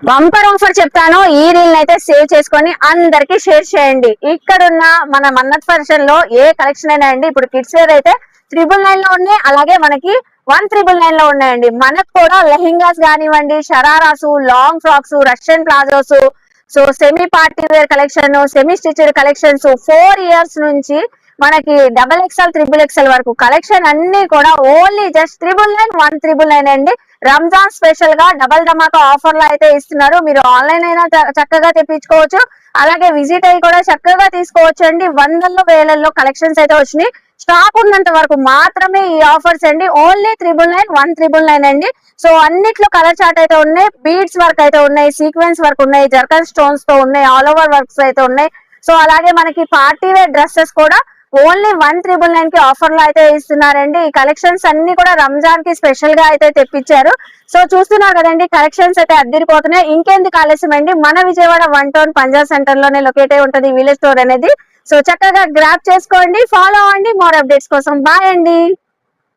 Bumper offer చెప్తాను, ఈ reel అయితే సేవ్ చేసుకొని అందరికి షేర్ చేయండి. ఇక్కడున్న మన మన్నత్ ఫ్యాషన్ లో ఏ కలెక్షన్ అయినా అండి, ఇప్పుడు కిడ్స్ వేర్ అయితే 999 లో ఉన్నాయి, అలాగే మనకి 1999 లో ఉన్నాయండి. మనకు కూడా లెహెంగాస్ కానివ్వండి, shararas, long frocks, Russian palazzos, so semi party wear collection, semi stitched collections 4 years నుంచి మనకి XXL, XXL వరకు కలెక్షన్ అన్ని కూడా ఓన్లీ జస్ట్ 999, 1999 అండి. రంజాన్ స్పెషల్ గా డబల్ ధమాకా ఆఫర్ లో అయితే ఇస్తున్నారు. మీరు ఆన్లైన్ అయినా చక్కగా తెప్పించుకోవచ్చు, అలాగే విజిట్ అయ్యి కూడా చక్కగా తీసుకోవచ్చు అండి. వందల్లో వేలల్లో కలెక్షన్స్ అయితే వచ్చినాయి. స్టాక్ ఉన్నంత వరకు మాత్రమే ఈ ఆఫర్స్ అండి. ఓన్లీ 999, 1999 అండి. సో అన్నిట్లో కలర్ చార్ట్ అయితే ఉన్నాయి, బీడ్స్ వర్క్ అయితే ఉన్నాయి, సీక్వెన్స్ వర్క్ ఉన్నాయి, జర్కన్ స్టోన్స్ తో ఉన్నాయి, ఆల్ ఓవర్ వర్క్స్ అయితే ఉన్నాయి. సో అలాగే మనకి పార్టీ వేర్ డ్రెస్సెస్ కూడా ఓన్లీ 1999 కి ఆఫర్ లో అయితే ఇస్తున్నారండి. ఈ కలెక్షన్స్ అన్ని కూడా రంజాన్ కి స్పెషల్ గా అయితే తెప్పించారు. సో చూస్తున్నారు కదండి, కలెక్షన్స్ అయితే అద్దరిపోతున్నాయి. ఇంకెందుకు ఆలస్యం అండి, మన విజయవాడ 1 టౌన్ పంజాబ్ సెంటర్ లోనే లొకేట్ అయి ఉంటది విలేజ్ స్టోర్ అనేది. సో చక్కగా గ్రాప్ చేసుకోండి, ఫాలో అవ్వండి మోర్ అప్డేట్స్ కోసం. బాయ్ అండి.